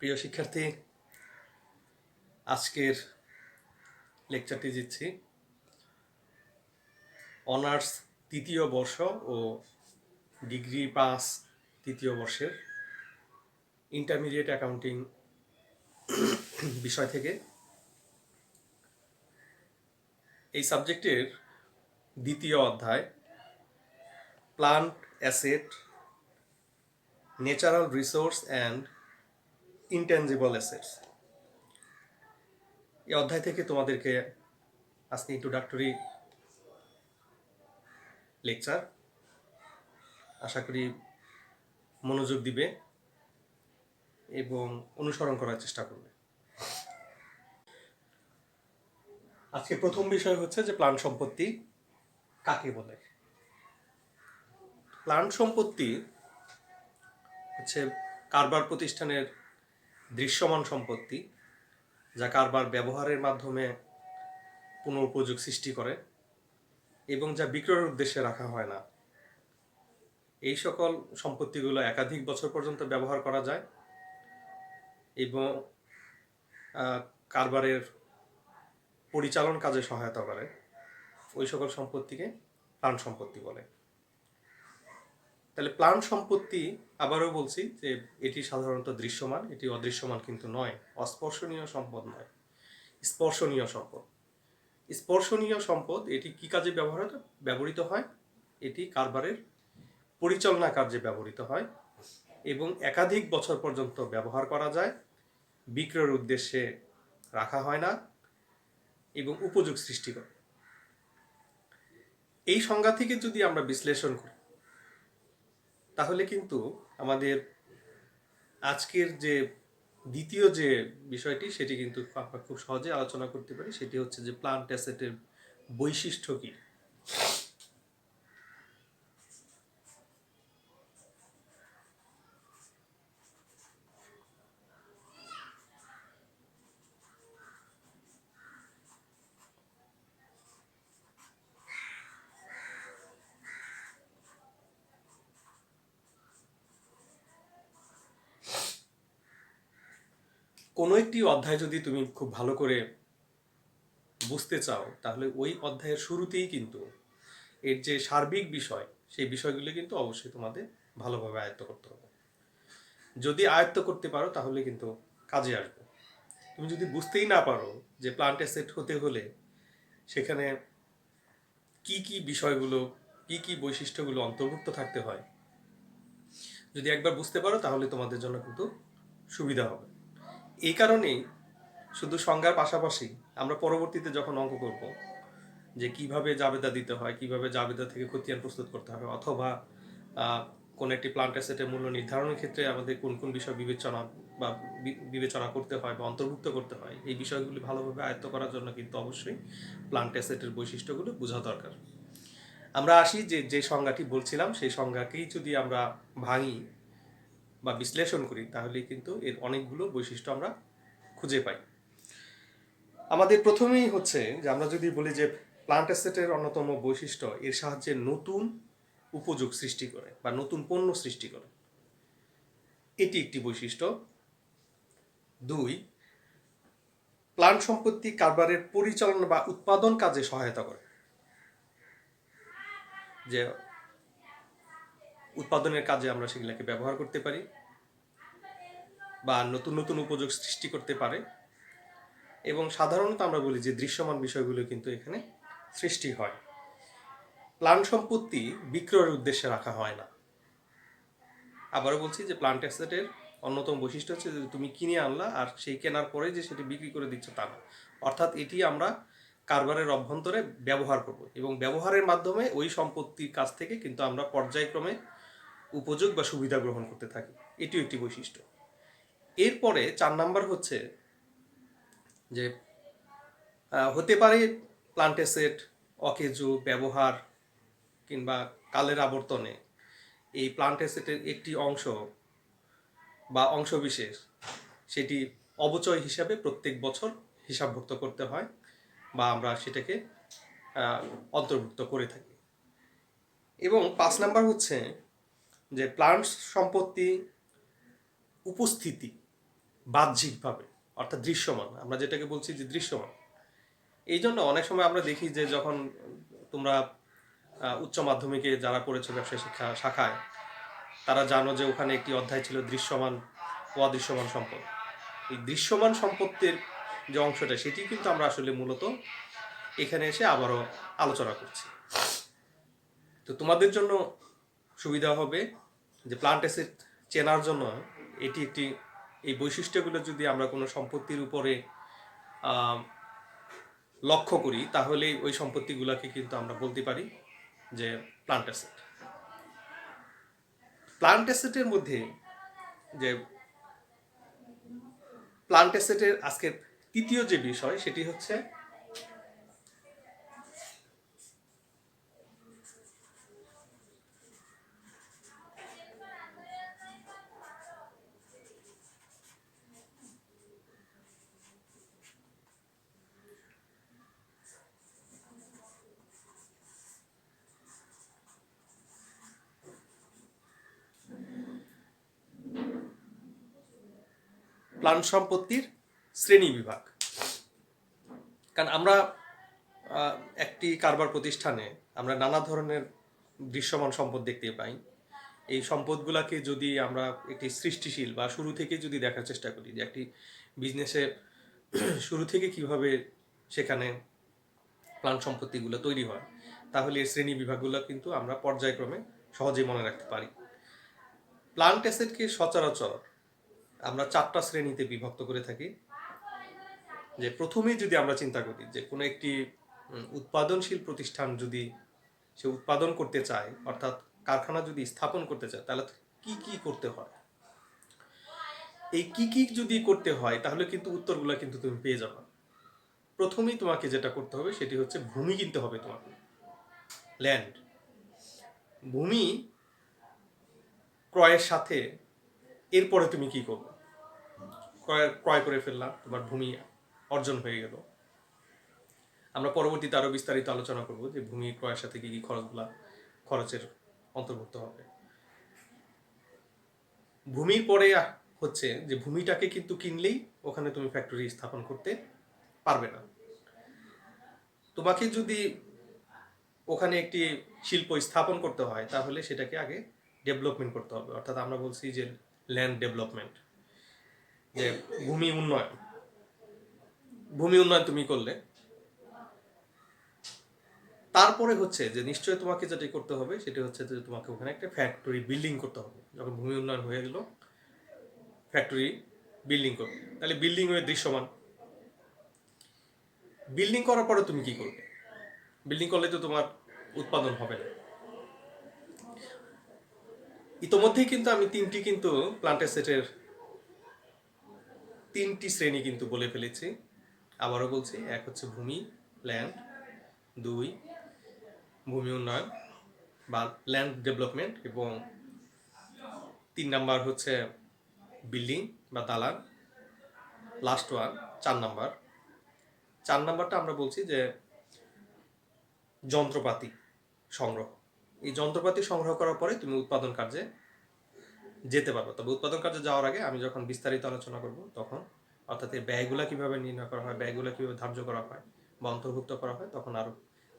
প্রিয় শিক্ষার্থী, আজকের লেকচারটি দিচ্ছি অনার্স তৃতীয় বর্ষ ও ডিগ্রি পাস তৃতীয় বর্ষের ইন্টারমিডিয়েট অ্যাকাউন্টিং বিষয় থেকে। এই সাবজেক্টের দ্বিতীয় অধ্যায় plant asset, natural resource and intangible assets. এই অধ্যায় থেকে তোমাদেরকে আজকে ইন্ট্রোডাক্টরি লেকচার, আশা করি মনোযোগ দিবে এবং অনুসরণ করার চেষ্টা করবে। আজকে প্রথম বিষয় হচ্ছে যে প্লান্ট সম্পত্তি কাকে বলে। প্লান্ট সম্পত্তি হচ্ছে কারবার প্রতিষ্ঠানের দৃশ্যমান সম্পত্তি, যা কারবার ব্যবহারের মাধ্যমে পুনরুপযোগ সৃষ্টি করে এবং যা বিক্রয়ের উদ্দেশ্যে রাখা হয় না। এই সকল সম্পত্তিগুলো একাধিক বছর পর্যন্ত ব্যবহার করা যায় এবং কারবারের পরিচালন কাজে সহায়তা করে। ওই সকল সম্পত্তিকে প্লান্ট সম্পত্তি বলে। তাহলে প্লান্ট সম্পত্তি, আবারও বলছি যে এটি সাধারণত দৃশ্যমান, এটি অদৃশ্যমান কিন্তু নয়, অস্পর্শনীয় সম্পদ নয়, স্পর্শনীয় সম্পদ। স্পর্শনীয় সম্পদ এটি কি কাজে ব্যবহৃত হয়? এটি কারবারের পরিচালনা কার্যে ব্যবহৃত হয় এবং একাধিক বছর পর্যন্ত ব্যবহার করা যায়, বিক্রয়ের উদ্দেশ্যে রাখা হয় না এবং উপযোগ সৃষ্টি করে। এই সংজ্ঞা থেকে যদি আমরা বিশ্লেষণ করি তাহলে কিন্তু আমাদের আজকের যে দ্বিতীয় যে বিষয়টি সেটি কিন্তু আমরা খুব সহজে আলোচনা করতে পারি। সেটি হচ্ছে যে প্লান্ট অ্যাসেটের বৈশিষ্ট্য কি। কোনো একটি অধ্যায় যদি তুমি খুব ভালো করে বুঝতে চাও তাহলে ওই অধ্যায়ের শুরুতেই কিন্তু এর যে সার্বিক বিষয়, সেই বিষয়গুলো কিন্তু অবশ্যই তোমাদের ভালোভাবে আয়ত্ত করতে হবে। যদি আয়ত্ত করতে পারো তাহলে কিন্তু কাজে আসবে। তুমি যদি বুঝতেই না পারো যে প্লান্ট অ্যাসেট হতে হলে সেখানে কি কি বিষয়গুলো, কি কি বৈশিষ্ট্যগুলো অন্তর্ভুক্ত থাকতে হয়, যদি একবার বুঝতে পারো তাহলে তোমাদের জন্য কিন্তু সুবিধা হবে। এই কারণেই শুধু সংজ্ঞার পাশাপাশি আমরা পরবর্তীতে যখন অঙ্ক করব যে কিভাবে জাবেদা দিতে হয়, কিভাবে জাবেদা থেকে খতিয়ান প্রস্তুত করতে হবে, অথবা কোন একটি প্লান্ট অ্যাসেটের মূল্য নির্ধারণের ক্ষেত্রে আমাদের কোন কোন বিষয় বিবেচনা করতে হয় বা অন্তর্ভুক্ত করতে হয়, এই বিষয়গুলি ভালোভাবে আয়ত্ত করার জন্য কিন্তু অবশ্যই প্লান্ট অ্যাসেটের বৈশিষ্ট্যগুলো বোঝা দরকার। আমরা আসি যে সংজ্ঞাটি বলছিলাম, সেই সংজ্ঞাকেই যদি আমরা ভাঙি বা বিশ্লেষণ করি তাহলে কিন্তু এর অনেকগুলো বৈশিষ্ট্য আমরা খুঁজে পাই। আমাদের প্রথমেই হচ্ছে যে আমরা যদি বলি যে প্লান্ট অ্যাসেটের অন্যতম বৈশিষ্ট্য এর সাহায্যে নতুন উপযোগ সৃষ্টি করে বা নতুন পণ্য সৃষ্টি করে, এটি একটি বৈশিষ্ট্য। 2, প্লান্ট সম্পত্তি কারবারের পরিচালনা বা উৎপাদন কাজে সহায়তা করে, যে উৎপাদনের কাজে আমরা সেগুলোকে ব্যবহার করতে পারি বা নতুন নতুন উপযোগ সৃষ্টি করতে পারে। এবং সাধারণত আমরা বলি যে দৃশ্যমান বিষয়গুলো কিন্তু এখানে সৃষ্টি হয়। প্লান্ট সম্পত্তি বিক্রয়ের উদ্দেশ্যে রাখা হয় না। আবারও বলছি যে প্লান্ট অ্যাসেটের অন্যতম বৈশিষ্ট্য হচ্ছে যে তুমি কিনে আনলা আর সেই কেনার পরে যে সেটি বিক্রি করে দিচ্ছ তা না, অর্থাৎ এটি আমরা কারবারের অভ্যন্তরে ব্যবহার করব এবং ব্যবহারের মাধ্যমে ওই সম্পত্তির কাছ থেকে কিন্তু আমরা পর্যায়ক্রমে উপযোগ বা সুবিধা গ্রহণ করতে থাকি, এটিও একটি বৈশিষ্ট্য। এরপরে 4 নাম্বার হচ্ছে যে হতে পারে প্লান্ট অ্যাসেট অকেজো ব্যবহার কিংবা কালের আবর্তনে এই প্লান্ট অ্যাসেটের একটি অংশ বা অংশবিশেষ সেটি অবচয় হিসাবে প্রত্যেক বছর হিসাবভুক্ত করতে হয় বা আমরা সেটাকে অন্তর্ভুক্ত করে থাকি। এবং 5 নাম্বার হচ্ছে যে প্লান্ট সম্পত্তি উপস্থিতি বাহ্যিকভাবে, অর্থাৎ দৃশ্যমান, আমরা যেটাকে বলছি যে দৃশ্যমান। এই জন্য অনেক সময় আমরা দেখি যে যখন তোমরা উচ্চ মাধ্যমিকে যারা পড়েছো ব্যবসায় শিক্ষা শাখায়, তারা জানো যে ওখানে একটি অধ্যায় ছিল দৃশ্যমান ও অদৃশ্যমান সম্পদ। এই দৃশ্যমান সম্পত্তির যে অংশটা, সেটি কিন্তু আমরা আসলে মূলত এখানে এসে আবারও আলোচনা করছি। তো তোমাদের জন্য সুবিধা হবে যে প্লান্ট অ্যাসেট চেনার জন্য এটি একটি, এই বৈশিষ্ট্যগুলো যদি আমরা কোনো সম্পত্তির উপরে লক্ষ্য করি, তাহলে ওই সম্পত্তিগুলোকে কিন্তু আমরা বলতে পারি যে প্লান্ট অ্যাসেট। প্লান্ট অ্যাসেটের মধ্যে যে প্লান্ট অ্যাসেটের আজকের তৃতীয় যে বিষয়, সেটি হচ্ছে প্লান্ট সম্পত্তির শ্রেণী বিভাগ। কারণ আমরা একটি কারবার প্রতিষ্ঠানে আমরা নানা ধরনের দৃশ্যমান সম্পদ দেখতে পাই। এই সম্পদগুলোকে যদি আমরা একটি সৃষ্টিশীল বা শুরু থেকে যদি দেখার চেষ্টা করি যে একটি বিজনেসে শুরু থেকে কিভাবে সেখানে প্লান্ট সম্পত্তিগুলো তৈরি হয়, তাহলে এই শ্রেণী বিভাগগুলো কিন্তু আমরা পর্যায়ক্রমে সহজেই মনে রাখতে পারি। প্লান্ট অ্যাসেটকে সচরাচর আমরা 4টা শ্রেণীতে বিভক্ত করে থাকি। যে প্রথমেই যদি আমরা চিন্তা করি যে কোনো একটি উৎপাদনশীল প্রতিষ্ঠান যদি সে উৎপাদন করতে চায়, অর্থাৎ কারখানা যদি স্থাপন করতে চায়, তাহলে কি কি করতে হয়। এই কি কি যদি করতে হয়, তাহলে কিন্তু উত্তরগুলো কিন্তু তুমি পেয়ে যাবে। প্রথমেই তোমাকে যেটা করতে হবে সেটি হচ্ছে ভূমি কিনতে হবে তোমাকে, ল্যান্ড। ভূমি ক্রয়ের সাথে এরপরে তুমি কি করবে? ক্রয় করে ফেললাম, তোমার ভূমি অর্জন হয়ে গেল। আমরা পরবর্তীতে আরো বিস্তারিত আলোচনা করব যে ভূমি ক্রয়ের সাথে কি কি খরচের অন্তর্ভুক্ত হবে। ভূমির পরে হচ্ছে যে ভূমিটাকে কিন্তু কিনলেই ওখানে তুমি ফ্যাক্টরি স্থাপন করতে পারবে না। তোমাকে যদি ওখানে একটি শিল্প স্থাপন করতে হয়, তাহলে সেটাকে আগে ডেভেলপমেন্ট করতে হবে, অর্থাৎ আমরা বলছি যে ল্যান্ড ডেভেলপমেন্ট, যে ভূমি উন্নয়ন। ভূমি উন্নয়ন তুমি করলে তারপরে হচ্ছে যে নিশ্চয়ই তোমাকে যেটা করতে হবে সেটা হচ্ছে যে তোমাকে ওখানে একটা ফ্যাক্টরি বিল্ডিং করতে হবে। যখন ভূমি উন্নয়ন হয়ে গেল, ফ্যাক্টরি বিল্ডিং করবে, তাহলে বিল্ডিং হয়ে দৃশ্যমান। বিল্ডিং করার পরে তুমি কি করবে? বিল্ডিং করলে তো তোমার উৎপাদন হবে না। ইতোমধ্যেই কিন্তু আমি প্লান্ট অ্যাসেটের 3টি শ্রেণী কিন্তু বলে ফেলেছি। আবারও বলছি, এক হচ্ছে ভূমি, ল্যান্ড; 2 ভূমি উন্নয়ন বা ল্যান্ড ডেভেলপমেন্ট; এবং 3 নাম্বার হচ্ছে বিল্ডিং বা দালান; লাস্ট ওয়ান 4 নাম্বার। 4 নাম্বারটা আমরা বলছি যে যন্ত্রপাতি সংগ্রহ। এই যন্ত্রপাতি সংগ্রহ করার পরে তুমি উৎপাদন কার্যে যেতে পারবে। তবে উৎপাদন কার্যে যাওয়ার আগে আমি যখন বিস্তারিত আলোচনা করব, তখন অর্থাৎ এই ব্যয়গুলা কিভাবে নির্ণয় করা হয়, ব্যয়গুলা কিভাবে ধার্য করা হয় বা অন্তর্ভুক্ত করা হয়, তখন আরো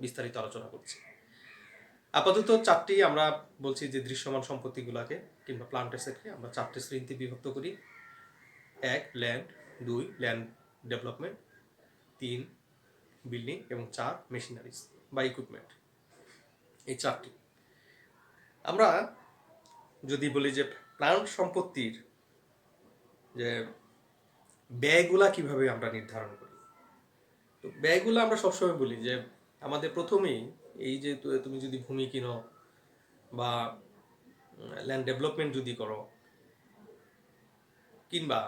বিস্তারিত আলোচনা করছি। আপাতত 4টি আমরা বলছি যে দৃশ্যমান সম্পত্তিগুলাকে কিংবা প্লান্ট অ্যাসেটকে আমরা 4টে শ্রেণীতে বিভক্ত করি। 1 ল্যান্ড; 2 ল্যান্ড ডেভেলপমেন্ট; 3 বিল্ডিং; এবং 4 মেশিনারিজ বা ইকুইপমেন্ট। এই 4টি আমরা যদি বলি যে প্লান্ট সম্পত্তির যে ব্যয়গুলা কিভাবে আমরা নির্ধারণ করি। তো ব্যয়গুলো আমরা সবসময় বলি যে আমাদের প্রথমেই এই যে তুমি যদি ভূমি কিনো বা ল্যান্ড ডেভেলপমেন্ট যদি করো কিংবা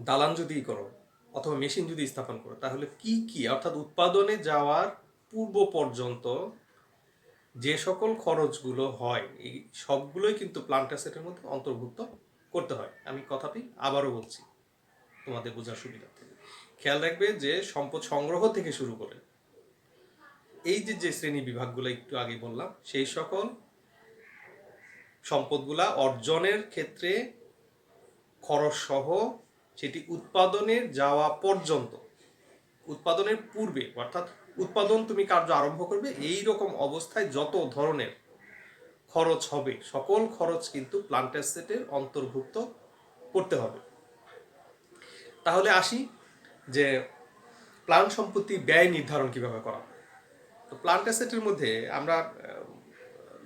দালান যদি করো অথবা মেশিন যদি স্থাপন করো, তাহলে কি কি অর্থাৎ উৎপাদনে যাওয়ার পূর্ব পর্যন্ত যে সকল খরচগুলো হয়, এই সবগুলোই কিন্তু প্লান্ট অ্যাসেটের মধ্যে অন্তর্ভুক্ত করতে হয়। আমি কথাটি আবারও বলছি তোমাদের বোঝার সুবিধার্থে। খেয়াল রাখবে যে সম্পদ সংগ্রহ থেকে শুরু করে এই যে শ্রেণী বিভাগগুলো একটু আগে বললাম, সেই সকল সম্পদগুলা অর্জনের ক্ষেত্রে খরচ সহ সেটি উৎপাদনের যাওয়া পর্যন্ত, উৎপাদনের পূর্বে অর্থাৎ উৎপাদন তুমি কার্য আরম্ভ করবে এই রকম অবস্থায় যত ধরনের খরচ হবে সকল খরচ কিন্তু প্লান্ট অ্যাসেটের অন্তর্ভুক্ত করতে হবে। তাহলে আসি যে প্লান্ট সম্পত্তি ব্যয় নির্ধারণ কিভাবে করা। তো প্লান্ট অ্যাসেটের মধ্যে আমরা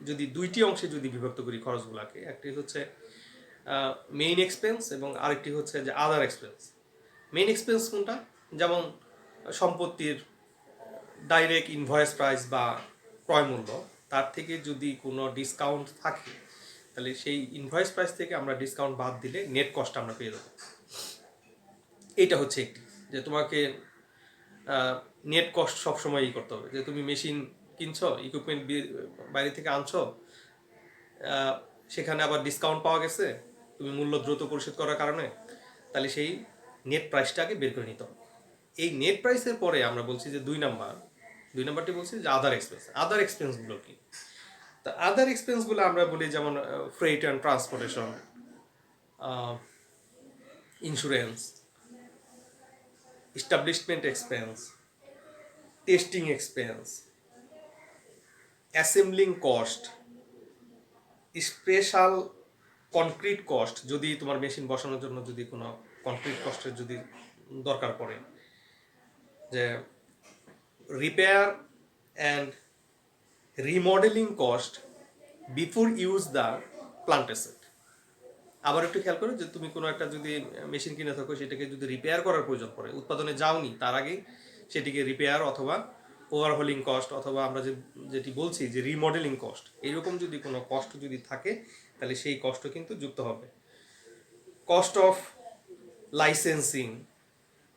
যদি দুইটি অংশে যদি বিভক্ত করি খরচগুলোকে, একটি হচ্ছে মেইন এক্সপেন্স এবং আরেকটি হচ্ছে যে আদার এক্সপেন্স। মেইন এক্সপেন্স কোনটা? যেমন সম্পত্তির ডাইরেক্ট ইনভয়েস প্রাইস বা ক্রয় মূল্য, তার থেকে যদি কোনো ডিসকাউন্ট থাকে তাহলে সেই ইনভয়েস প্রাইস থেকে আমরা ডিসকাউন্ট বাদ দিলে নেট কস্ট আমরা পেয়ে যাবো। এইটা হচ্ছে একটি, যে তোমাকে নেট কস্ট সবসময়ই করতে হবে। যে তুমি মেশিন কিনছো, ইকুইপমেন্ট বাইরে থেকে আনছো, সেখানে আবার ডিসকাউন্ট পাওয়া গেছে তুমি মূল্য দ্রুত পরিশোধ করার কারণে, তাহলে সেই নেট প্রাইসটাকে বের করে নিতে হবে। এই নেট প্রাইসের পরে আমরা বলছি যে দুই নাম্বারটি বলছি যে আদার এক্সপেন্স। আদার এক্সপেন্সগুলো কি? তা আদার এক্সপেন্সগুলো আমরা বলি যেমন freight and transportation, insurance, establishment expense, testing expense, assembling cost, special concrete cost, যদি তোমার মেশিন বসানোর জন্য যদি কোনো কনক্রিট কস্টের যদি দরকার পড়ে, যে repair and remodelling cost before use the plant asset. আবার একটু খেয়াল করো যে তুমি কোনো একটা যদি মেশিন কিনে থাকো, সেটাকে যদি রিপেয়ার করার প্রয়োজন পড়ে, উৎপাদনে যাওনি তার আগে সেটিকে রিপেয়ার অথবা ওভারহোলিং কস্ট অথবা আমরা যেটি বলছি যে রিমডেলিং কস্ট, এইরকম যদি কোনো কষ্ট যদি থাকে তাহলে সেই কষ্ট কিন্তু যুক্ত হবে। কস্ট অফ লাইসেন্সিং,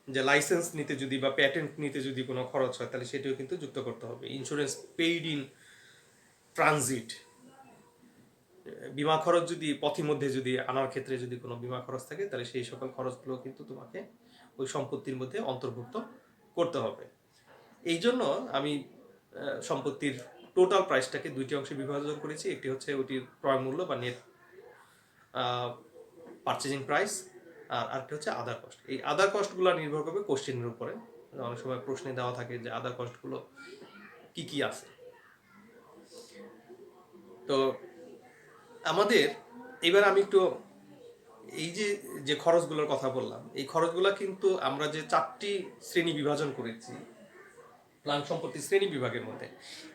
যে লাইসেন্স নিতে যদি বা প্যাটেন্ট নিতে যদি কোনো খরচ হয় তাহলে সেটিও কিন্তু যুক্ত করতে হবে। ইন্স্যুরেন্স পেইড ইন ট্রানজিট, বিমা খরচ যদি পথিমধ্যে যদি আনার ক্ষেত্রে যদি কোনো বিমা খরচ থাকে তাহলে সেই সকল খরচগুলো কিন্তু তোমাকে ওই সম্পত্তির মধ্যে অন্তর্ভুক্ত করতে হবে। এই জন্য আমি সম্পত্তির টোটাল প্রাইসটাকে দুইটি অংশে বিভাজন করেছি। একটি হচ্ছে ওটির ক্রয় মূল্য বা নেট পারচেজিং প্রাইস, আর আরেকটি হচ্ছে আদার কস্ট। এই আদার কস্টগুলো নির্ভর করবে কোশ্চেনের উপরে। অনেক সময় প্রশ্নে দেওয়া থাকে যে আদার কস্টগুলো কি কি আছে। তো আমাদের এবার আমি একটু এই যে খরচগুলোর কথা বললাম, এই খরচগুলো কিন্তু আমরা যে 4টি শ্রেণী বিভাজন করেছি প্লান্ট সম্পত্তি শ্রেণী বিভাগের মধ্যে,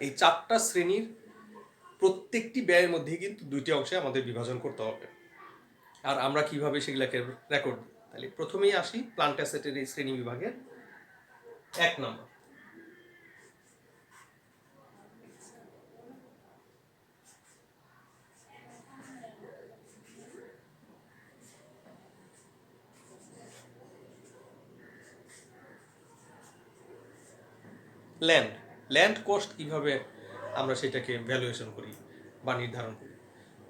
এই 4টা শ্রেণীর প্রত্যেকটি ব্যয়ের মধ্যে কিন্তু 2টি অংশে আমাদের বিভাজন করতে হবে। আর আমরা কিভাবে সেগুলোকে রেকর্ড দিই, তাহলে প্রথমেই আসি প্লান্ট অ্যাসেটের এই শ্রেণী বিভাগের 1 নম্বর। ল্যান্ড কস্ট কিভাবে আমরা সেটাকে ভ্যালুয়েশন করি বা নির্ধারণ করি।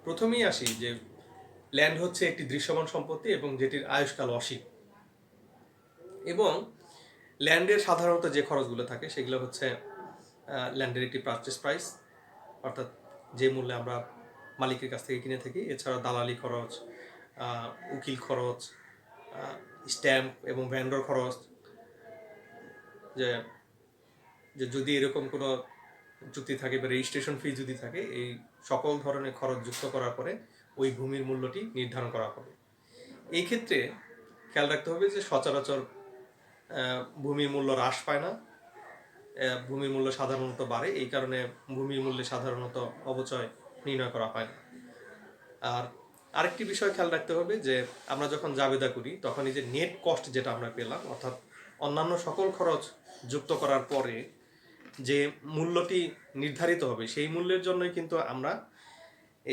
প্রথমেই আসি যে ল্যান্ড হচ্ছে একটি দৃশ্যমান সম্পত্তি এবং যেটির আয়ুষ্কাল অসীম, এবং ল্যান্ডের সাধারণত যে খরচগুলো থাকে সেগুলো হচ্ছে ল্যান্ডের একটি পারচেস প্রাইস, অর্থাৎ যে মূল্যে আমরা মালিকের কাছ থেকে কিনে থাকি। এছাড়া দালালি খরচ, উকিল খরচ, স্ট্যাম্প এবং ভেন্ডর খরচ, যে যদি এরকম কোনো চুক্তি থাকে বা রেজিস্ট্রেশন ফি যদি থাকে, এই সকল ধরনের খরচ যুক্ত করার পরে ওই ভূমির মূল্যটি নির্ধারণ করা হবে। এই ক্ষেত্রে খেয়াল রাখতে হবে যে সচরাচর ভূমির মূল্য হ্রাস পায় না, ভূমির মূল্য সাধারণত বাড়ে। এই কারণে ভূমির মূল্যে সাধারণত অবচয় নির্ণয় করা হয় না। আর আরেকটি বিষয় খেয়াল রাখতে হবে যে আমরা যখন জাবেদা করি তখন এই যে নেট কস্ট যেটা আমরা পেলাম, অর্থাৎ অন্যান্য সকল খরচ যুক্ত করার পরে যে মূল্যটি নির্ধারিত হবে সেই মূল্যের জন্যই কিন্তু আমরা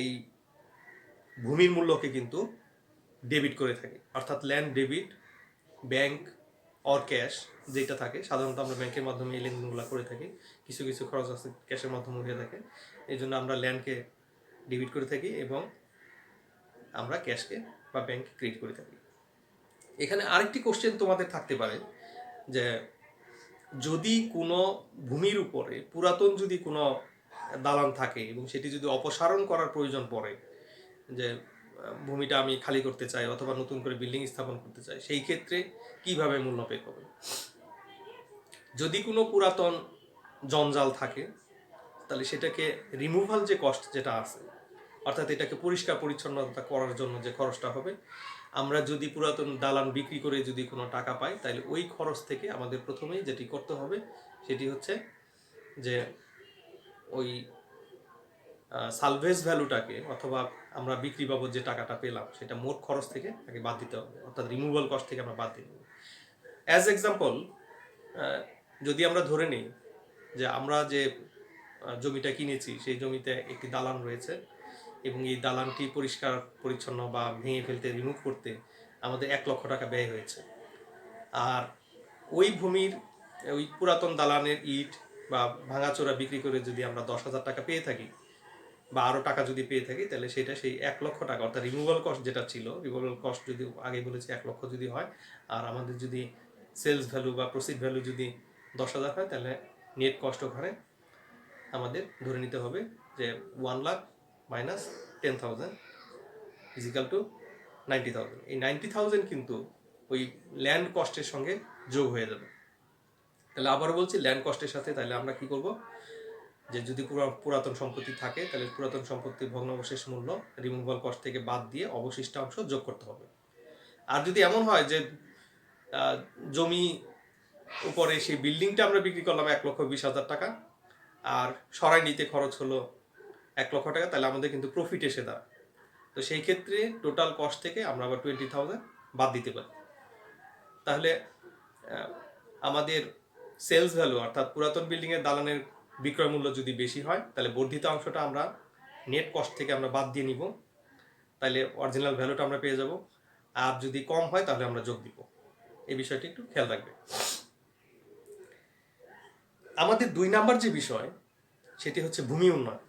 এই ভূমির মূল্যকে কিন্তু ডেবিট করে থাকি। অর্থাৎ land debit, bank or cash যেটা থাকে, সাধারণত আমরা ব্যাংকের মাধ্যমে এই লেনদেনগুলো করে থাকি। কিছু কিছু খরচ আছে ক্যাশের মাধ্যমে হয়ে থাকে, এই জন্য আমরা ল্যান্ডকে ডেবিট করে থাকি এবং আমরা ক্যাশকে বা ব্যাংকে ক্রেডিট করে থাকি। এখানে আরেকটি কোশ্চেন তোমাদের থাকতে পারে যে যদি কোনো ভূমির উপরে পুরাতন যদি কোনো দালান থাকে এবং সেটি যদি অপসারণ করার প্রয়োজন পড়ে, যে ভূমিটা আমি খালি করতে চাই অথবা নতুন করে বিল্ডিং স্থাপন করতে চাই, সেই ক্ষেত্রে কিভাবে মূল্য পে করবে? যদি কোনো পুরাতন জঞ্জাল থাকে তাহলে সেটাকে রিমুভাল যে কস্ট যেটা আছে, অর্থাৎ এটাকে পরিষ্কার পরিচ্ছন্নতা করার জন্য যে খরচটা হবে, আমরা যদি পুরাতন দালান বিক্রি করে যদি কোনো টাকা পাই তাহলে ওই খরচ থেকে আমাদের প্রথমেই যেটি করতে হবে সেটি হচ্ছে যে ওই সালভেজ ভ্যালুটাকে অথবা আমরা বিক্রি বাবদ যে টাকাটা পেলাম সেটা মোট খরচ থেকে আগে বাদ দিতে হবে, অর্থাৎ রিমুভাল কস্ট থেকে আমরা বাদ দিয়ে নেব। অ্যাজ এক্সাম্পল, যদি আমরা ধরে নিই যে আমরা যে জমিটা কিনেছি সেই জমিতে একটি দালান রয়েছে এবং এই দালানটি পরিষ্কার পরিচ্ছন্ন বা ভেঙে ফেলতে রিমুভ করতে আমাদের 1 লক্ষ টাকা ব্যয় হয়েছে। আর ওই ভূমির ওই পুরাতন দালানের ইট বা ভাঙাচোরা বিক্রি করে যদি আমরা 10,000 টাকা পেয়ে থাকি বা আরও টাকা যদি পেয়ে থাকি তাহলে সেটা সেই 1 লক্ষ টাকা, অর্থাৎ রিমুভাল কস্ট যেটা ছিল, রিমুভাল কস্ট যদি আগে বলেছি 1 লক্ষ যদি হয় আর আমাদের যদি সেলস ভ্যালু বা প্রসিড ভ্যালু যদি 10,000 হয় তাহলে নেট কস্ট ওখানে আমাদের ধরে নিতে হবে যে 1 লাখ মাইনাস 10,000 ইজিক্যাল টু 90,000। এই 90,000 কিন্তু ওই ল্যান্ড কস্টের সঙ্গে যোগ হয়ে যাবে। তাহলে আবারও বলছি, ল্যান্ড কস্টের সাথে তাহলে আমরা কি করব, যে যদি পুরাতন সম্পত্তি থাকে তাহলে পুরাতন সম্পত্তির ভগ্নাবশেষ মূল্য রিমুভাল কস্ট থেকে বাদ দিয়ে অবশিষ্টাংশ যোগ করতে হবে। আর যদি এমন হয় যে জমি উপরে সেই বিল্ডিংটা আমরা বিক্রি করলাম 1,20,000 টাকা আর সরাই নিতে খরচ হলো 1 লক্ষ টাকা, তাহলে আমাদের কিন্তু প্রফিট এসে দাঁড়ায়। তো সেই ক্ষেত্রে টোটাল কস্ট থেকে আমরা আবার 20,000 বাদ দিতে পারি। তাহলে আমাদের সেলস ভ্যালু অর্থাৎ পুরাতন বিল্ডিংয়ের দালানের বিক্রয় মূল্য যদি বেশি হয় তাহলে বর্ধিত অংশটা আমরা নেট কস্ট থেকে আমরা বাদ দিয়ে নিব, তাহলে অরিজিনাল ভ্যালুটা আমরা পেয়ে যাব। আর যদি কম হয় তাহলে আমরা যোগ দিব। এই বিষয়টি একটু খেয়াল রাখবে। আমাদের 2 নাম্বার যে বিষয় সেটি হচ্ছে ভূমি উন্নয়ন।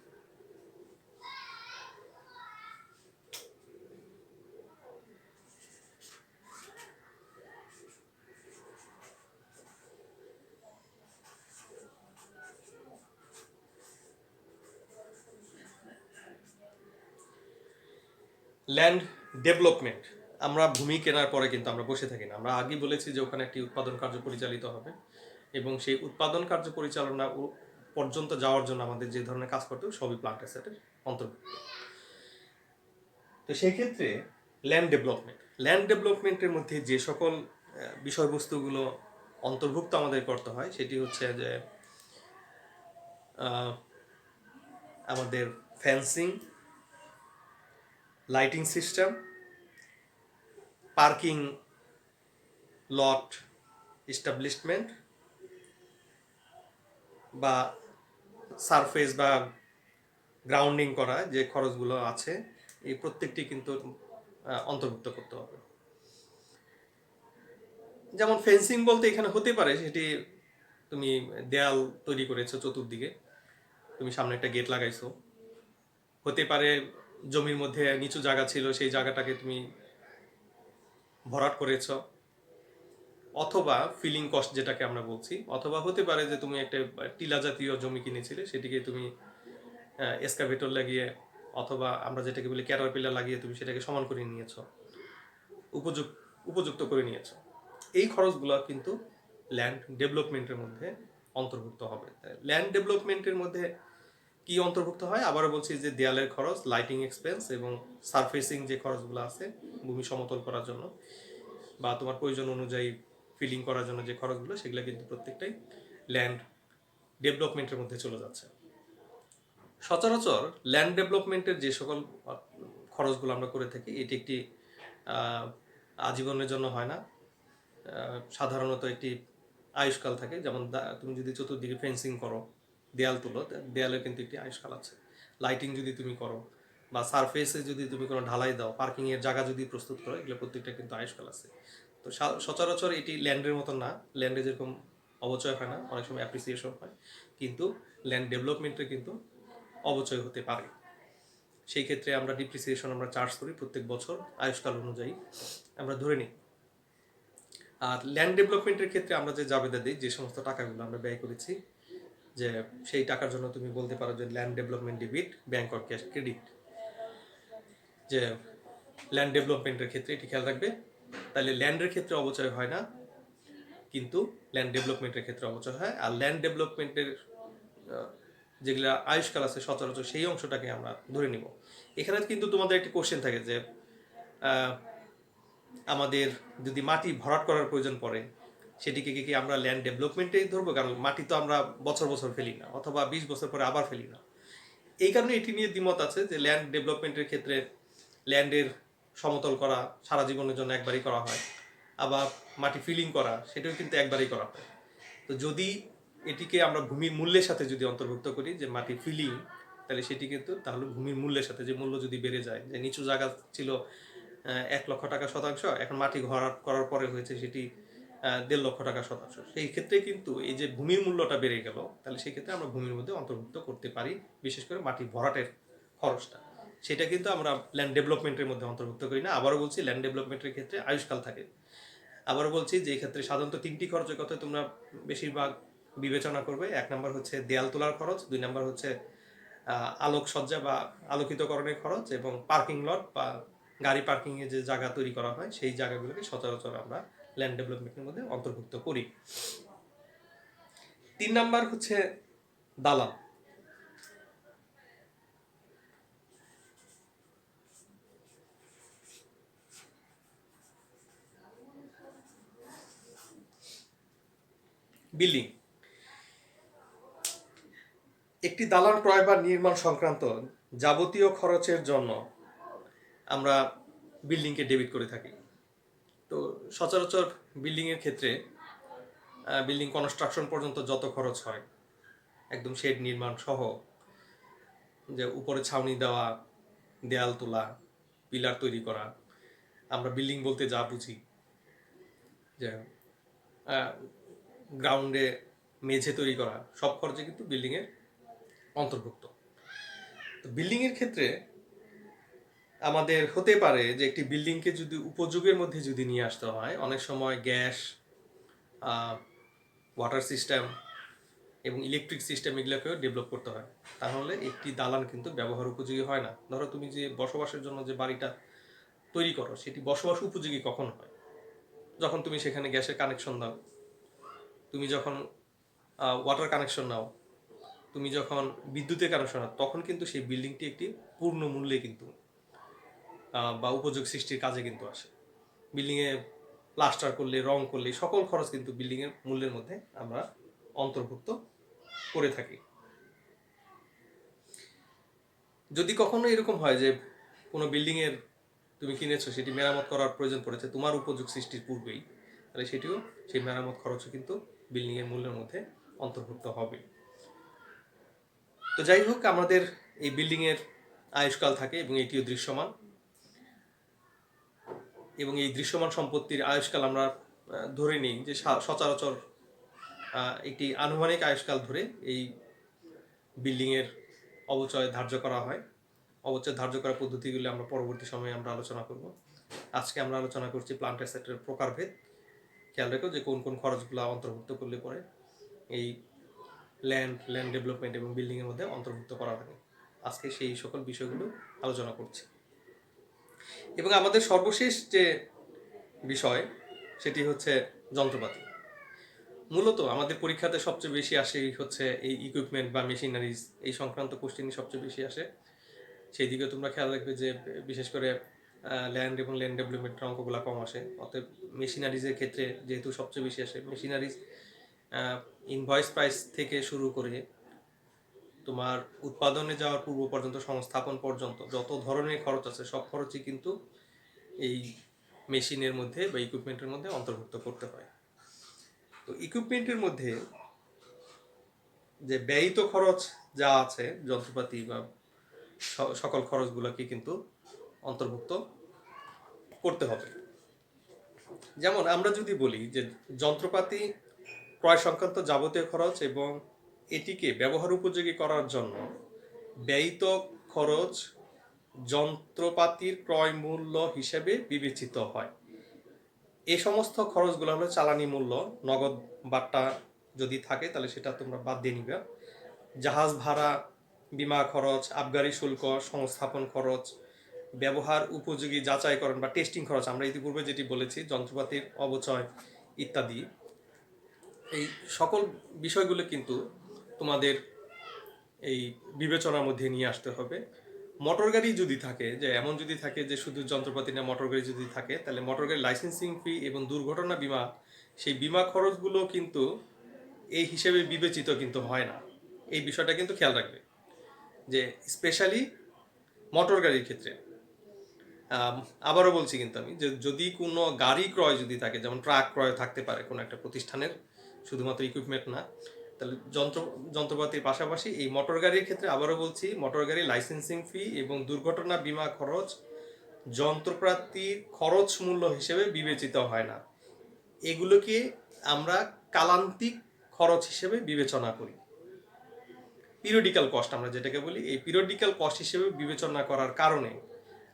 Land development. আমরা ভূমি কেনার পরে কিন্তু আমরা বসে থাকি না, আমরা আগে বলেছি যে ওখানে একটি উৎপাদন কার্য পরিচালিত হবে এবং সেই উৎপাদন কার্য পরিচালনা পর্যন্ত যাওয়ার জন্য আমাদের যে ধরনের কাজ করতে হবে সবই প্লান্ট অ্যাসেটের অন্তর্ভুক্ত। তো সেই ক্ষেত্রে ল্যান্ড ডেভেলপমেন্টের মধ্যে যে সকল বিষয়বস্তুগুলো অন্তর্ভুক্ত আমাদের করতে হয় সেটি হচ্ছে যে আমাদের fencing, lighting system, parking lot establishment বা সারফেস বা গ্রাউন্ডিং করা যে খরচগুলো আছে এই প্রত্যেকটি কিন্তু অন্তর্ভুক্ত করতে হবে। যেমন ফেন্সিং বলতে এখানে হতে পারে সেটি তুমি দেয়াল তৈরি করেছো চতুর্দিকে, তুমি সামনে একটা গেট লাগাইছো, হতে পারে জমির মধ্যে নিচু জায়গা ছিল সেই জায়গাটাকে তুমি ভরাট করেছ, অথবা ফিলিং কস্ট যেটাকে আমরা বলছি, অথবা হতে পারে যে তুমি একটা টিলা জাতীয় জমি কিনেছিলে সেটিকে তুমি এসকাভেটর লাগিয়ে অথবা আমরা যেটাকে বলি ক্যাটারপিলার লাগিয়ে তুমি সেটাকে সমান করে নিয়েছো, উপযুক্ত করে নিয়েছো। এই খরচগুলো কিন্তু ল্যান্ড ডেভেলপমেন্টের মধ্যে অন্তর্ভুক্ত হবে। ল্যান্ড ডেভেলপমেন্টের মধ্যে কি অন্তর্ভুক্ত হয় আবারও বলছি যে দেয়ালের খরচ, লাইটিং এক্সপেন্স এবং সারফেসিং যে খরচগুলো আছে ভূমি সমতল করার জন্য বা তোমার প্রয়োজন অনুযায়ী ফিলিং করার জন্য যে খরচগুলো সেগুলো কিন্তু প্রত্যেকটাই ল্যান্ড ডেভেলপমেন্টের মধ্যে চলে যাচ্ছে। সচরাচর ল্যান্ড ডেভেলপমেন্টের যে সকল খরচগুলো আমরা করে থাকি এটি একটি আজীবনের জন্য হয় না, সাধারণত একটি আয়ুষ্কাল থাকে। যেমন তুমি যদি চতুর্দিকে ফেন্সিং করো, দেয়াল তুলো, দেয়ালের কিন্তু একটি আয়ুষ্কাল আছে। লাইটিং যদি তুমি করো বা সারফেসে যদি তুমি কোনো ঢালাই দাও, পার্কিংয়ের জায়গা যদি প্রস্তুত করো, এগুলো প্রত্যেকটা কিন্তু আয়ুষ্কাল আছে। তো সচরাচর এটি ল্যান্ডের মতন না, ল্যান্ডে যেরকম অবচয় হয় না, অনেক সময় অ্যাপ্রিসিয়েশন হয়, কিন্তু ল্যান্ড ডেভেলপমেন্টে কিন্তু অবচয় হতে পারে। সেই ক্ষেত্রে আমরা ডিপ্রিসিয়েশন আমরা চার্জ করি প্রত্যেক বছর আয়ুষ্কাল অনুযায়ী আমরা ধরে নিই। আর ল্যান্ড ডেভেলপমেন্টের ক্ষেত্রে আমরা যে জাবেদা দিই, যে সমস্ত টাকাগুলো আমরা ব্যয় করেছি, যে সেই টাকার জন্য তুমি বলতে পারো যে land development debit, bank or cash credit. যে ল্যান্ড ডেভেলপমেন্টের ক্ষেত্রে এটি খেয়াল রাখবে। তাহলে ল্যান্ডের ক্ষেত্রে অপচয় হয় না, কিন্তু ল্যান্ড ডেভেলপমেন্টের ক্ষেত্রে অপচয় হয়। আর ল্যান্ড ডেভেলপমেন্টের যেগুলো আয়ুষ্কাল আছে সচরাচর সেই অংশটাকে আমরা ধরে নিব। এখানে কিন্তু তোমাদের একটি কোশ্চেন থাকে যে আমাদের যদি মাটি ভরাট করার প্রয়োজন পড়ে সেটিকে কি আমরা ল্যান্ড ডেভেলপমেন্টেই ধরবো? কারণ মাটি তো আমরা বছর বছর ফেলি না, অথবা 20 বছর পরে আবার ফেলি না। এই কারণে এটি নিয়ে দ্বিমত আছে যে ল্যান্ড ডেভেলপমেন্টের ক্ষেত্রে ল্যান্ডের সমতল করা সারা জীবনের জন্য একবারই করা হয়, আবার মাটি ফিলিং করা সেটাও কিন্তু একবারই করা হয়। তো যদি এটিকে আমরা ভূমির মূল্যের সাথে যদি অন্তর্ভুক্ত করি যে মাটি ফিলিং, তাহলে সেটি কিন্তু তাহলে ভূমির মূল্যের সাথে যে মূল্য যদি বেড়ে যায়, যে নিচু জায়গা ছিল 1 লক্ষ টাকা শতাংশ, এখন মাটি ভরাট করার পরে হয়েছে সেটি 1.5 লক্ষ টাকা শতাংশ, সেই ক্ষেত্রে কিন্তু এই যে ভূমির মূল্যটা বেড়ে গেল, তাহলে সেই ক্ষেত্রে আমরা ভূমির মধ্যে অন্তর্ভুক্ত করতে পারি বিশেষ করে মাটি ভরাটের খরচটা। সেটা কিন্তু আমরা ল্যান্ড ডেভেলপমেন্টের মধ্যে অন্তর্ভুক্ত করি না। আবারও বলছি, ল্যান্ড ডেভেলপমেন্টের ক্ষেত্রে আয়ুষ্কাল থাকে। আবারও বলছি যে এই ক্ষেত্রে সাধারণত 3টি খরচের কথা তোমরা বেশিরভাগ বিবেচনা করবে। 1 নম্বর হচ্ছে দেয়াল তোলার খরচ, 2 নম্বর হচ্ছে আলোকসজ্জা বা আলোকিতকরণের খরচ, এবং পার্কিং লট বা গাড়ি পার্কিংয়ে যে জায়গা তৈরি করা হয় সেই জায়গাগুলোকে সচরাচর আমরা ল্যান্ড ডেভেলপমেন্টের মধ্যে অন্তর্ভুক্ত করি। 3 নাম্বার হচ্ছে দালাল। বিল্ডিং, একটি দালান ক্রয় বা নির্মাণ সংক্রান্ত যাবতীয় খরচের জন্য আমরা বিল্ডিংকে ডেবিট করে থাকি। তো সচরাচর বিল্ডিংয়ের ক্ষেত্রে বিল্ডিং কনস্ট্রাকশন পর্যন্ত যত খরচ হয়, একদম শেড নির্মাণ সহ, যে উপরে ছাউনি দেওয়া, দেয়াল তোলা, পিলার তৈরি করা, আমরা বিল্ডিং বলতে যা বুঝি, যে গ্রাউন্ডে মেঝে তৈরি করা, সব খরচে কিন্তু বিল্ডিংয়ের অন্তর্ভুক্ত। তো বিল্ডিংয়ের ক্ষেত্রে আমাদের হতে পারে যে একটি বিল্ডিংকে যদি উপযোগের মধ্যে যদি নিয়ে আসতে হয়, অনেক সময় গ্যাস, ওয়াটার সিস্টেম এবং ইলেকট্রিক সিস্টেম এগুলোকেও ডেভেলপ করতে হয়। তাহলে একটি দালান কিন্তু ব্যবহার উপযোগী হয় না। ধরো তুমি যে বসবাসের জন্য যে বাড়িটা তৈরি করো সেটি বসবাস উপযোগী কখন হয়? যখন তুমি সেখানে গ্যাসের কানেকশন দাও, তুমি যখন ওয়াটার কানেকশন নাও, তুমি যখন বিদ্যুতের কানেকশন নাও, তখন কিন্তু সেই বিল্ডিংটি একটি পূর্ণ মূল্যে কিন্তু বা উপযোগ সৃষ্টির কাজে কিন্তু আসে। বিল্ডিংয়ে প্লাস্টার করলে, রং করলে সকল খরচ কিন্তু বিল্ডিংয়ের মূল্যের মধ্যে আমরা অন্তর্ভুক্ত করে থাকি। যদি কখনো এরকম হয় যে কোনো বিল্ডিংয়ের তুমি কিনেছো, সেটি মেরামত করার প্রয়োজন পড়েছে তোমার উপযোগ সৃষ্টির পূর্বেই, তাহলে সেটিও সেই মেরামত খরচও কিন্তু বিল্ডিংয়ের মূল্যের মধ্যে অন্তর্ভুক্ত হবে। তো যাই হোক, আমাদের এই বিল্ডিংয়ের আয়ুষ্কাল থাকে এবং এটিও দৃশ্যমান, এবং এই দৃশ্যমান সম্পত্তির আয়ুষ্কাল আমরা ধরে নিই যে সচরাচর একটি আনুমানিক আয়ুষ্কাল ধরে এই বিল্ডিংয়ের অবচয় ধার্য করা হয়। অবচয় ধার্য করার পদ্ধতিগুলি আমরা পরবর্তী সময়ে আমরা আলোচনা করব। আজকে আমরা আলোচনা করছি প্লান্ট অ্যাসেটের প্রকারভেদ। খেয়াল রেখো যে কোন কোন খরচগুলো অন্তর্ভুক্ত করলে পরে এই ল্যান্ড ডেভেলপমেন্ট এবং বিল্ডিংয়ের মধ্যে অন্তর্ভুক্ত করা থাকে। আজকে সেই সকল বিষয়গুলো আলোচনা করছি। এবং আমাদের সর্বশেষ যে বিষয় সেটি হচ্ছে যন্ত্রপাতি। মূলত আমাদের পরীক্ষাতে সবচেয়ে বেশি আসে হচ্ছে এই ইকুইপমেন্ট বা মেশিনারিজ, এই সংক্রান্ত কোশ্চেনই সবচেয়ে বেশি আসে। সেই দিকে তোমরা খেয়াল রাখবে যে বিশেষ করে ল্যান্ড এবং ল্যান্ড ডেভেলপমেন্টের অঙ্কগুলো কম আসে। অতএব মেশিনারিজের ক্ষেত্রে যেহেতু সবচেয়ে বেশি আসে, মেশিনারিজ ইনভয়েস প্রাইস থেকে শুরু করে তোমার উৎপাদনে যাওয়ার পূর্ব পর্যন্ত, সংস্থাপন পর্যন্ত যত ধরনের খরচ আছে সব খরচই কিন্তু এই মেশিনের মধ্যে বা ইকুইপমেন্টের মধ্যে অন্তর্ভুক্ত করতে হয়। তো ইকুইপমেন্টের মধ্যে যে ব্যয়িত খরচ যা আছে, যন্ত্রপাতি বা সকল খরচগুলোকে কিন্তু অন্তর্ভুক্ত করতে হবে। যেমন আমরা যদি বলি যে যন্ত্রপাতি ক্রয় সংক্রান্ত যাবতীয় খরচ এবং এটিকে ব্যবহার উপযোগী করার জন্য ব্যয়িত খরচ যন্ত্রপাতির ক্রয় মূল্য হিসেবে বিবেচিত হয়। এই সমস্ত খরচগুলো হলো চালানি মূল্য, নগদ বাট্টা যদি থাকে তাহলে সেটা তোমরা বাদ দিয়ে নিবে। জাহাজ ভাড়া, বিমা খরচ, আবগারি শুল্ক, সংস্থাপন খরচ, ব্যবহার উপযোগী যাচাইকরণ বা টেস্টিং খরচ, আমরা ইতিপূর্বে যেটি বলেছি, যন্ত্রপাতির অবচয় ইত্যাদি, এই সকল বিষয়গুলো কিন্তু তোমাদের এই বিবেচনার মধ্যে নিয়ে আসতে হবে। মোটর গাড়ি যদি থাকে, যে এমন যদি থাকে যে শুধু যন্ত্রপাতি না, মোটর গাড়ি যদি থাকে, তাহলে মোটর গাড়ি লাইসেন্সিং ফি এবং দুর্ঘটনা বিমা, সেই বিমা খরচগুলো কিন্তু এই হিসেবে বিবেচিত কিন্তু হয় না। এই বিষয়টা কিন্তু খেয়াল রাখবে যে স্পেশালি মোটর গাড়ির ক্ষেত্রে। আবারও বলছি কিন্তু আমি, যে যদি কোনো গাড়ি ক্রয় যদি থাকে, যেমন ট্রাক ক্রয় থাকতে পারে কোনো একটা প্রতিষ্ঠানের, শুধুমাত্র ইকুইপমেন্ট না, তাহলে যন্ত্রপাতির পাশাপাশি এই মোটর গাড়ির ক্ষেত্রে আবারও বলছি, মোটর গাড়ি লাইসেন্সিং ফি এবং দুর্ঘটনা বিমা খরচ যন্ত্রপাতির খরচ মূল্য হিসেবে বিবেচিত হয় না। এগুলোকে আমরা কালান্তিক খরচ হিসেবে বিবেচনা করি। পিরিয়ডিক্যাল কস্ট আমরা যেটাকে বলি, এই পিরিয়ডিক্যাল কস্ট হিসেবে বিবেচনা করার কারণে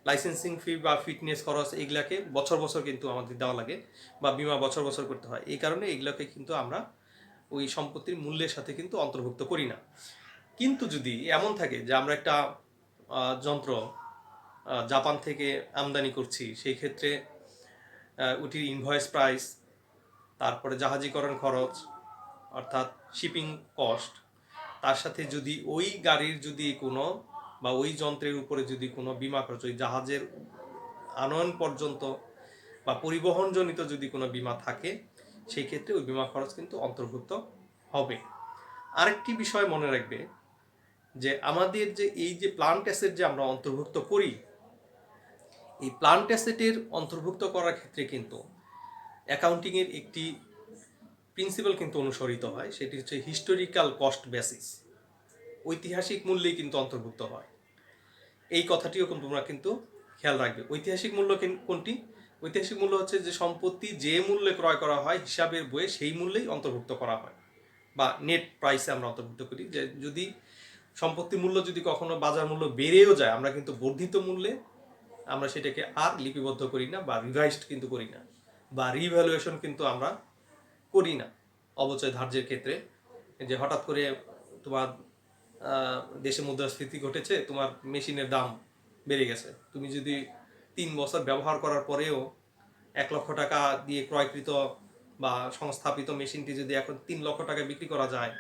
লাইসেন্সিং ফি বা ফিটনেস খরচ এগুলাকে বছর বছর কিন্তু আমাদের দেওয়া লাগে, বা বিমা বছর বছর করতে হয়। এই কারণে এগুলোকে কিন্তু আমরা ওই সম্পত্তির মূল্যের সাথে কিন্তু অন্তর্ভুক্ত করি না। কিন্তু যদি এমন থাকে যে আমরা একটা যন্ত্র জাপান থেকে আমদানি করছি, সেই ক্ষেত্রে ওটির ইনভয়েস প্রাইস, তারপরে জাহাজীকরণ খরচ অর্থাৎ শিপিং কস্ট, তার সাথে যদি ওই গাড়ির যদি কোনো বা ওই যন্ত্রের উপরে যদি কোনো বিমা খরচ, ওই জাহাজের আনয়ন পর্যন্ত বা পরিবহনজনিত যদি কোনো বিমা থাকে, সেই ক্ষেত্রে ওই বিমা খরচ কিন্তু অন্তর্ভুক্ত হবে। আরেকটি বিষয় মনে রাখবে যে আমাদের যে এই যে প্লান্ট অ্যাসেট যে আমরা অন্তর্ভুক্ত করি, এই প্লান্ট অ্যাসেটের অন্তর্ভুক্ত করার ক্ষেত্রে কিন্তু অ্যাকাউন্টিংয়ের একটি প্রিন্সিপাল কিন্তু অনুসরিত হয়, সেটি হচ্ছে হিস্টোরিক্যাল কস্ট বেসিস। ঐতিহাসিক মূল্যেই কিন্তু অন্তর্ভুক্ত হয়। এই কথাটিও তোমরা কিন্তু খেয়াল রাখবে। ঐতিহাসিক মূল্য কোনটি? ঐতিহাসিক মূল্য হচ্ছে যে সম্পত্তি যে মূল্যে ক্রয় করা হয় হিসাবের বইয়ে সেই মূল্যেই অন্তর্ভুক্ত করা হয়, বা নেট প্রাইসে আমরা অন্তর্ভুক্ত করি। যে যদি সম্পত্তি মূল্য যদি কখনো বাজার মূল্য বেড়েও যায়, আমরা কিন্তু বর্ধিত মূল্যে আমরা সেটাকে আর লিপিবদ্ধ করি না, বা রিভাইজড কিন্তু করি না, বা রিভ্যালুয়েশন কিন্তু আমরা করি না অবচয় ধার্যের ক্ষেত্রে। যে হঠাৎ করে তোমার দেশে মুদ্রাস্ফীতি ঘটেছে, তোমার মেশিনের দাম বেড়ে গেছে, তুমি যদি 3 বছর ব্যবহার করার পরেও 1 লক্ষ টাকা দিয়ে ক্রয়কৃত বা সংস্থাপিত মেশিনটি যদি এখন 3 লক্ষ টাকায় বিক্রি করা যায়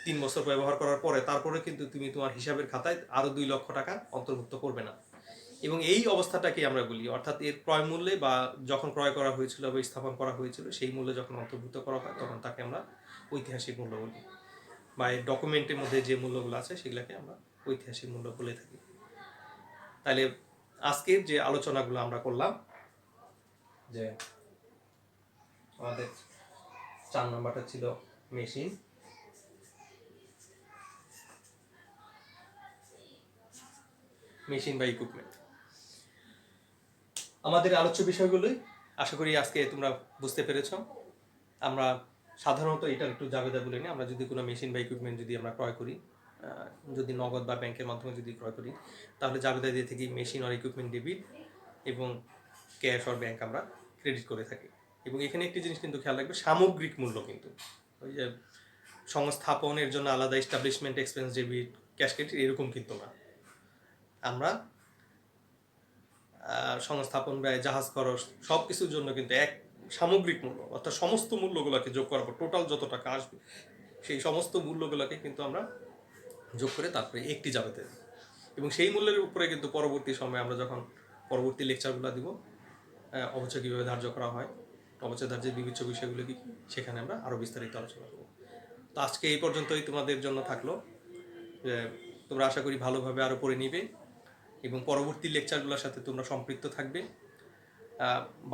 3 বছর ব্যবহার করার পরে, তারপরে কিন্তু তুমি তোমার হিসাবের খাতায় আরও 2 লক্ষ টাকা অন্তর্ভুক্ত করবে না। এবং এই অবস্থাটাকে আমরা বলি, অর্থাৎ এর ক্রয় মূল্যে বা যখন ক্রয় করা হয়েছিল বা স্থাপন করা হয়েছিল সেই মূল্যে যখন অন্তর্ভুক্ত করা হয়, তখন তাকে আমরা ঐতিহাসিক মূল্য বলি, বা এই ডকুমেন্টের মধ্যে যে মূল্যগুলো আছে সেগুলোকে আমরা ঐতিহাসিক মূল্য বলে থাকি। তাহলে আজকের যে আলোচনাগুলো আমরা করলাম, যে আমাদের 4 নম্বরটা ছিল মেশিন, বা ইকুইপমেন্ট। আমাদের আলোচ্য বিষয়গুলোই আশা করি আজকে তোমরা বুঝতে পেরেছ। আমরা সাধারণত এটার একটু জাবেদা বলে নিই। আমরা যদি কোনো মেশিন বা ইকুইপমেন্ট যদি আমরা ক্রয় করি, যদি নগদ বা ব্যাংকের মাধ্যমে যদি ক্রয় করি, তাহলে জাবেদা দিয়ে থাকি মেশিন আর ইকুইপমেন্ট ডেবিট এবং ক্যাশ আর ব্যাংক আমরা ক্রেডিট করে থাকি। এবং এখানে একটি জিনিস কিন্তু খেয়াল রাখবে, সামগ্রিক মূল্য কিন্তু ওই যে সংস্থাপনের জন্য আলাদা establishment expense debit, cash credit এরকম কিন্তু না। আমরা সংস্থাপন ব্যয়, জাহাজ খরচ, সব কিছুর জন্য কিন্তু এক সামগ্রিক মূল্য, অর্থাৎ সমস্ত মূল্যগুলোকে যোগ করার পর টোটাল যত টাকা আসবে সেই সমস্ত মূল্যগুলোকে কিন্তু আমরা যোগ করে তারপরে একটি জাবেদা দিই। এবং সেই মূল্যের উপরে কিন্তু পরবর্তী সময়ে আমরা যখন পরবর্তী লেকচারগুলো দিব, অবচয় কীভাবে ধার্য করা হয়, অবচয় ধার্যের বিবেচ্য বিষয়গুলো কী, সেখানে আমরা আরও বিস্তারিত আলোচনা করব। তো আজকে এই পর্যন্তই তোমাদের জন্য থাকলো, যে তোমরা আশা করি ভালোভাবে আরও পড়ে নিবে এবং পরবর্তী লেকচারগুলোর সাথে তোমরা সম্পৃক্ত থাকবে।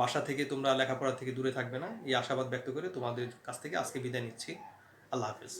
বাসা থেকে তোমরা লেখাপড়া থেকে দূরে থাকবে না, এই আশাবাদ ব্যক্ত করে তোমাদের কাছ থেকে আজকে বিদায় নিচ্ছি। আল্লাহ হাফেজ।